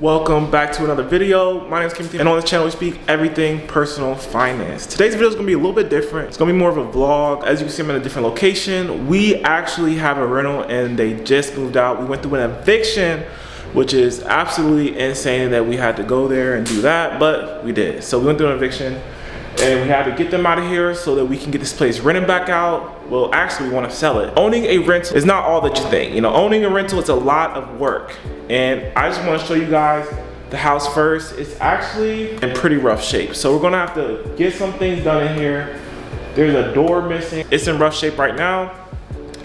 Welcome back to another video. My name is Kimothy, and on this channel we speak everything personal finance. Today's video is going to be a little bit different. It's going to be more of a vlog. As you can see, I'm in a different location. We actually have a rental and they just moved out. We went through an eviction, which is absolutely insane that we had to go there and do that, but we did. So we went through an eviction and we had to get them out of here so that we can get this place rented back out. Well, actually we want to sell it. Owning a rental is not all that you think. You know, owning a rental, it's a lot of work. And I just want to show you guys the house first. It's actually in pretty rough shape. So we're gonna have to get some things done in here. There's a door missing. It's in rough shape right now.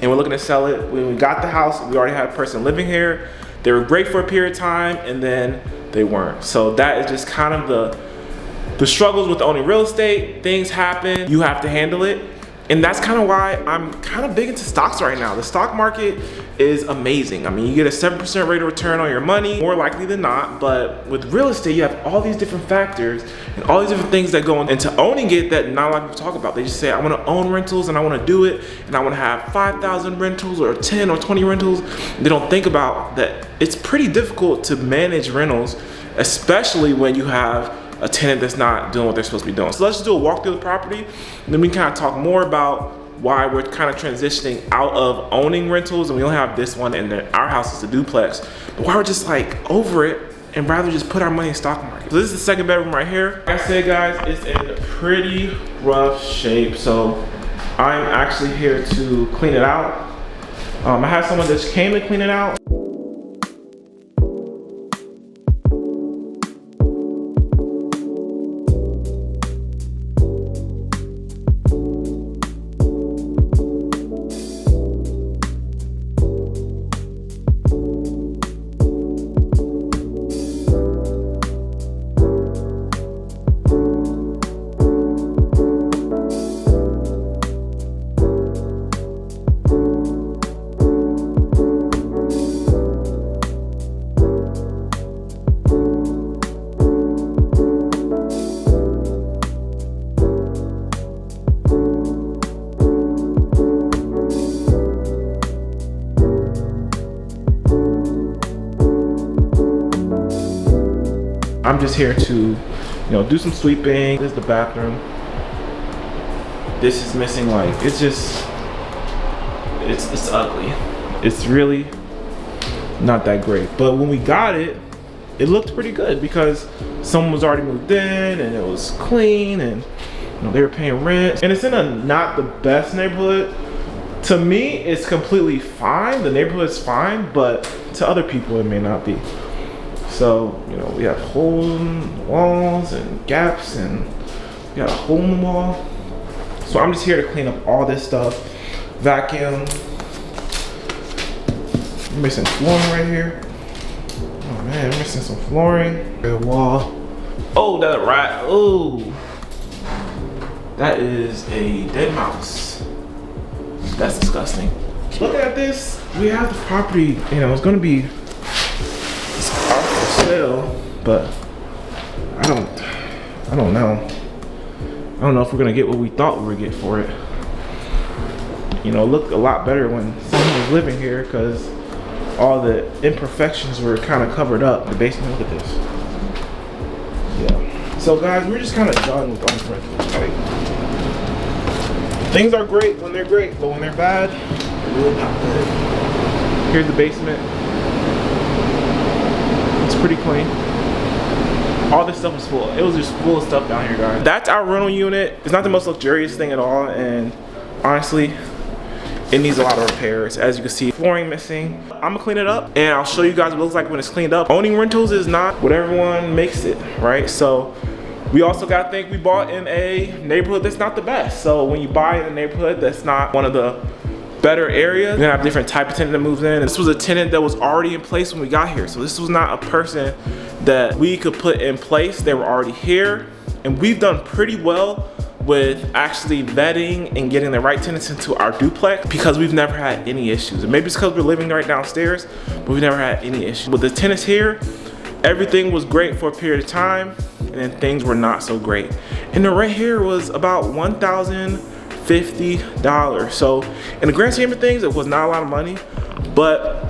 And we're looking to sell it. When we got the house, we already had a person living here. They were great for a period of time and then they weren't. So that is just kind of the struggles with owning real estate. Things happen, you have to handle it. And that's kind of why I'm kind of big into stocks right now. The stock market is amazing. I mean, you get a 7% rate of return on your money, more likely than not. But with real estate, you have all these different factors and all these different things that go into owning it that not a lot of people talk about. They just say, I want to own rentals and I want to do it. And I want to have 5,000 rentals or 10 or 20 rentals. They don't think about that it's pretty difficult to manage rentals, especially when you have a tenant that's not doing what they're supposed to be doing. So let's just do a walk through the property, and then we can kind of talk more about why we're kind of transitioning out of owning rentals, and we only have this one, and then our house is a duplex, but why we're just like over it and rather just put our money in stock market. So this is the second bedroom right here. Like I said, guys, it's in pretty rough shape, so I'm actually here to clean it out. I had someone that just came to clean it out. I'm just here to, do some sweeping. This is the bathroom. This is missing, like, it's just, it's ugly. It's really not that great. But when we got it, it looked pretty good because someone was already moved in and it was clean and they were paying rent. And it's in a not the best neighborhood. To me, it's completely fine. The neighborhood's fine, but to other people, it may not be. So, we have holes in the walls and gaps, and we got a hole in the wall. So I'm just here to clean up all this stuff. Vacuum. I'm missing flooring right here. Oh man, I'm missing some flooring. The wall. Oh, that's a rat. Oh. That is a dead mouse. That's disgusting. Looking at this, we have the property, it's gonna be sale, but I don't know. I don't know if we're gonna get what we thought we would get for it. It looked a lot better when someone was living here because all the imperfections were kind of covered up. The basement, look at this. Yeah. So guys, we're just kind of done with all rentals. Like, things are great when they're great, but when they're bad, they're really not good. Here's the basement. It's pretty clean. All this stuff was full. It was just full of stuff down here, guys. That's our rental unit. It's not the most luxurious thing at all, and honestly, it needs a lot of repairs. As you can see, flooring missing. I'm gonna clean it up, and I'll show you guys what it looks like when it's cleaned up. Owning rentals is not what everyone makes it, right? So we also gotta think we bought in a neighborhood that's not the best. So when you buy in a neighborhood that's not one of the better area, you're gonna have different type of tenant that moves in. This was a tenant that was already in place when we got here. So this was not a person that we could put in place. They were already here. And we've done pretty well with actually vetting and getting the right tenants into our duplex because we've never had any issues. And maybe it's because we're living right downstairs, but we've never had any issues. With the tenants here, everything was great for a period of time, and then things were not so great. And the rent here was about $1,050. So in the grand scheme of things, it was not a lot of money, but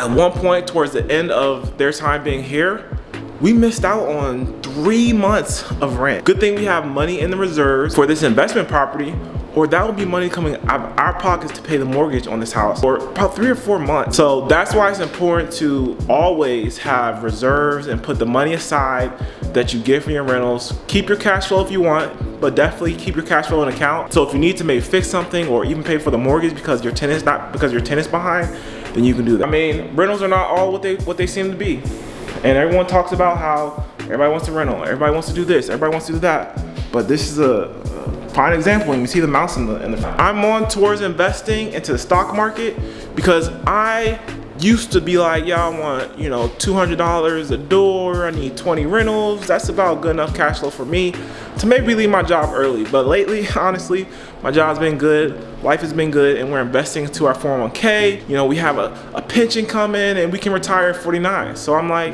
at one point towards the end of their time being here, we missed out on 3 months of rent. Good thing we have money in the reserves for this investment property, or that would be money coming out of our pockets to pay the mortgage on this house for about 3 or 4 months. So that's why it's important to always have reserves and put the money aside that you get from your rentals. Keep your cash flow if you want, but definitely keep your cash flow in account. So if you need to maybe fix something or even pay for the mortgage because your tenant's behind, then you can do that. I mean, rentals are not all what they seem to be. And everyone talks about how everybody wants a rental, everybody wants to do this, everybody wants to do that. But this is a fine example, and you see the mouse in the I'm on towards investing into the stock market because I used to be like, yeah, I want, you know, $200 a door, I need 20 rentals. That's about good enough cash flow for me to maybe leave my job early. But lately, honestly, my job's been good, life has been good, and we're investing into our 401k. You know, we have a pension coming and we can retire at 49. So I'm like,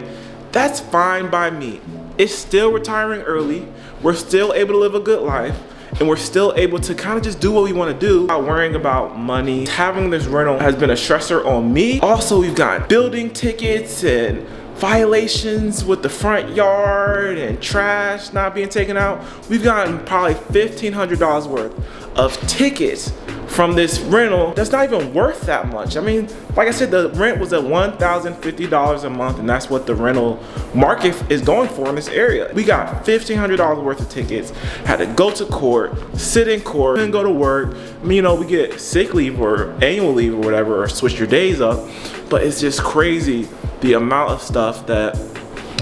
that's fine by me. It's still retiring early. We're still able to live a good life. And we're still able to kind of just do what we want to do without worrying about money. Having this rental has been a stressor on me. Also, we've got building tickets and violations with the front yard and trash not being taken out. We've gotten probably $1,500 worth of tickets from this rental that's not even worth that much. I mean, like I said, the rent was at $1,050 a month, and that's what the rental market is going for in this area. We got $1,500 worth of tickets, had to go to court, sit in court, and go to work. I mean, you know, we get sick leave or annual leave or whatever, or switch your days up, but it's just crazy the amount of stuff that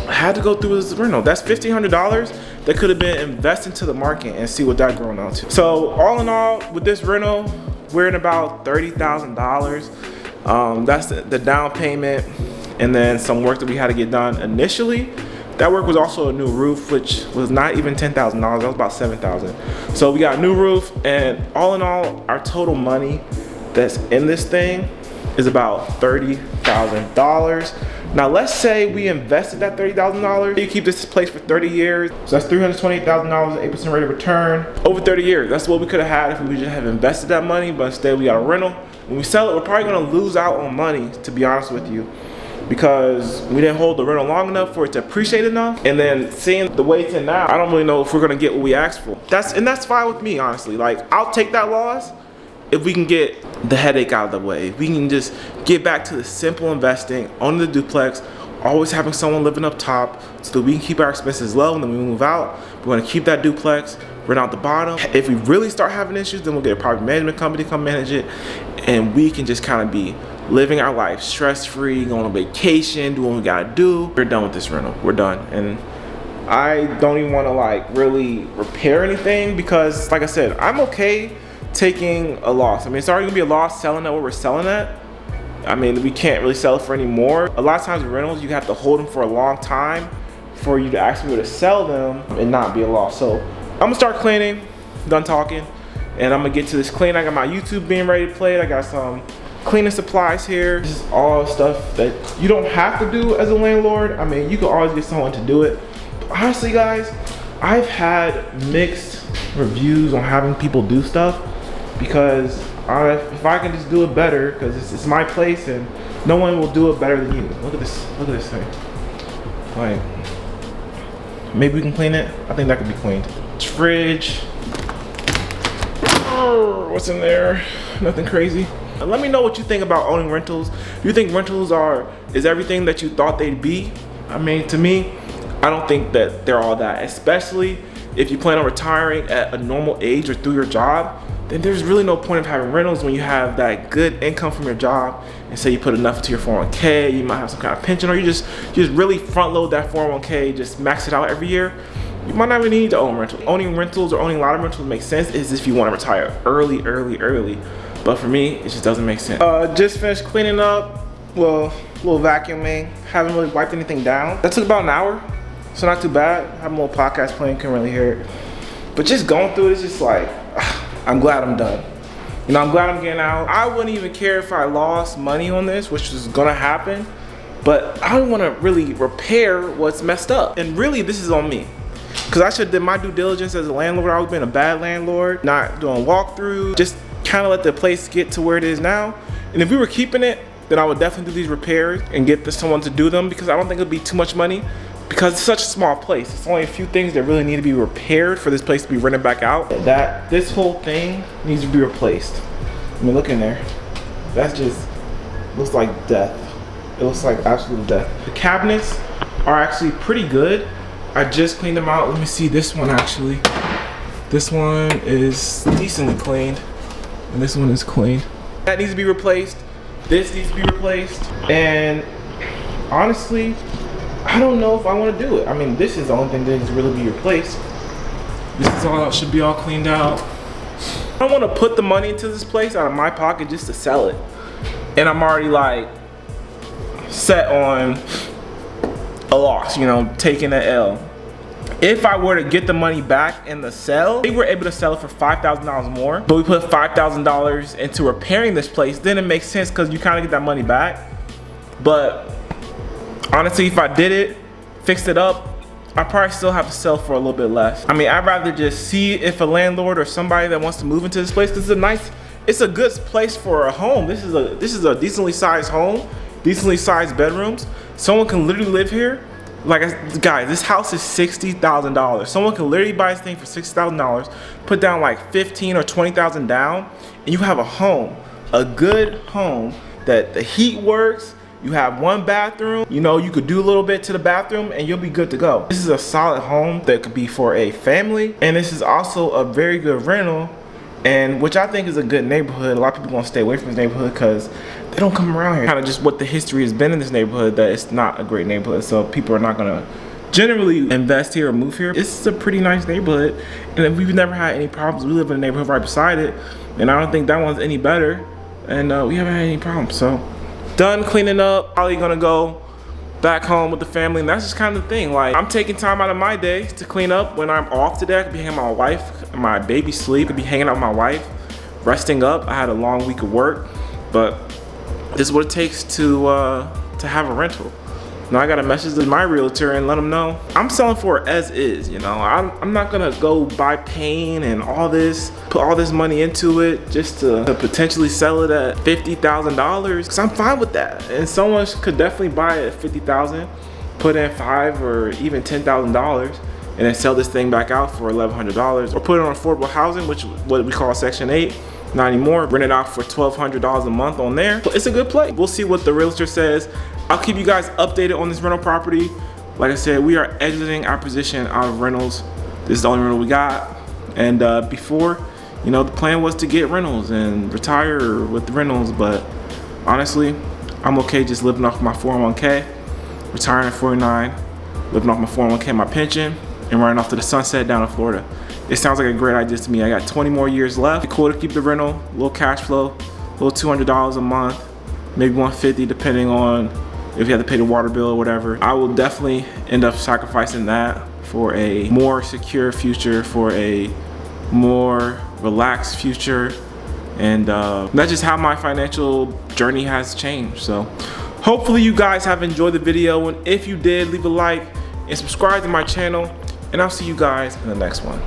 I had to go through with this rental. That's $1,500 that could have been invested into the market and see what that grown out to. So all in all, with this rental, we're in about $30,000. That's the down payment, and then some work that we had to get done initially. That work was also a new roof, which was not even $10,000, that was about $7,000. So we got a new roof, and all in all, our total money that's in this thing is about $30,000. Now let's say we invested that $30,000. You keep this place for 30 years. So that's $328,000, 8% rate of return. Over 30 years, that's what we could have had if we would just have invested that money, but instead we got a rental. When we sell it, we're probably gonna lose out on money, to be honest with you, because we didn't hold the rental long enough for it to appreciate enough. And then seeing the way it's in now, I don't really know if we're gonna get what we asked for. That's fine with me, honestly. Like, I'll take that loss if we can get the headache out of the way. If we can just get back to the simple investing, owning the duplex, always having someone living up top so that we can keep our expenses low, and then we move out. We're gonna keep that duplex, rent out the bottom. If we really start having issues, then we'll get a property management company to come manage it, and we can just kind of be living our life stress-free, going on vacation, doing what we gotta do. We're done with this rental, we're done. And I don't even wanna like really repair anything because, like I said, I'm okay taking a loss. I mean, it's already gonna be a loss selling at what we're selling at. I mean, we can't really sell it for any more. A lot of times with rentals, you have to hold them for a long time for you to actually be able to sell them and not be a loss. So I'm gonna start cleaning, done talking, and I'm gonna get to this clean. I got my YouTube being ready to play. I got some cleaning supplies here. This is all stuff that you don't have to do as a landlord. I mean, you can always get someone to do it. But honestly, guys, I've had mixed reviews on having people do stuff, because if I can just do it better, because it's my place and no one will do it better than you. Look at this thing. Like, maybe we can clean it. I think that could be cleaned. Fridge. Oh, what's in there? Nothing crazy. Let me know what you think about owning rentals. Do you think rentals is everything that you thought they'd be? I mean, to me, I don't think that they're all that, especially if you plan on retiring at a normal age or through your job. Then there's really no point of having rentals when you have that good income from your job, and say you put enough into your 401k, you might have some kind of pension, or you just really front load that 401k, just max it out every year. You might not even need to own rentals. Owning rentals or owning a lot of rentals makes sense is if you want to retire early. But for me, it just doesn't make sense. Just finished cleaning up, well, a little vacuuming. Haven't really wiped anything down. That took about an hour, so not too bad. Having a little podcast playing, couldn't really hear it. But just going through it, it's just like, I'm glad I'm done. You know, I'm glad I'm getting out. I wouldn't even care if I lost money on this, which is gonna happen, but I don't wanna really repair what's messed up. And really, this is on me, because I should have did my due diligence as a landlord. I was being a bad landlord, not doing walkthroughs, just kind of let the place get to where it is now. And if we were keeping it, then I would definitely do these repairs and get someone to do them, because I don't think it'd be too much money because it's such a small place. It's only a few things that really need to be repaired for this place to be rented back out. This whole thing needs to be replaced. I mean, look in there. That's just, looks like death. It looks like absolute death. The cabinets are actually pretty good. I just cleaned them out. Let me see this one actually. This one is decently cleaned, and this one is clean. That needs to be replaced. This needs to be replaced. And honestly, I don't know if I want to do it. I mean, this is the only thing that needs to really be replaced. This is all should be all cleaned out. I don't want to put the money into this place out of my pocket just to sell it. And I'm already like set on a loss, you know, taking an L. If I were to get the money back in the sale, they were able to sell it for $5,000 more, but we put $5,000 into repairing this place, then it makes sense because you kind of get that money back. But honestly, if I did it, fixed it up, I probably still have to sell for a little bit less. I mean, I'd rather just see if a landlord or somebody that wants to move into this place, because it's a good place for a home. This is a decently sized home, decently sized bedrooms. Someone can literally live here. Like, guys, this house is $60,000. Someone can literally buy this thing for $60,000, put down like $15,000 or $20,000 down, and you have a home, a good home that the heat works. You have one bathroom, you know, you could do a little bit to the bathroom and you'll be good to go. This is a solid home that could be for a family, and this is also a very good rental, and which I think is a good neighborhood. A lot of people want to stay away from this neighborhood because they don't come around here. Kind of just what the history has been in this neighborhood, that it's not a great neighborhood, so people are not gonna generally invest here or move here. It's a pretty nice neighborhood, and we've never had any problems. We live in a neighborhood right beside it, and I don't think that one's any better, and we haven't had any problems. So done cleaning up, probably gonna go back home with the family, and that's just kind of the thing. Like, I'm taking time out of my day to clean up. When I'm off today, I could be hanging out with my wife, my baby sleep, I could be hanging out with my wife, resting up. I had a long week of work, but this is what it takes to have a rental. Now I got a message to my realtor and let them know I'm selling for it as is. You know, I'm not gonna go buy paint and all this, put all this money into it just to potentially sell it at $50,000, because I'm fine with that. And someone could definitely buy it at $50,000, put in $5,000 or even $10,000, and then sell this thing back out for $1,100, or put it on affordable housing, which is what we call Section 8. Not anymore. Rent it out for $1,200 a month on there. But it's a good play. We'll see what the realtor says. I'll keep you guys updated on this rental property. Like I said, we are exiting our position out of rentals. This is the only rental we got. And before, you know, the plan was to get rentals and retire with the rentals, but honestly, I'm okay just living off my 401k, retiring at 49, living off my 401k, my pension, and running off to the sunset down in Florida. It sounds like a great idea to me. I got 20 more years left. Cool to keep the rental, a little cash flow, a little $200 a month, maybe $150 depending on if you have to pay the water bill or whatever. I will definitely end up sacrificing that for a more secure future, for a more relaxed future. And that's just how my financial journey has changed. So hopefully you guys have enjoyed the video, and if you did, leave a like and subscribe to my channel, and I'll see you guys in the next one.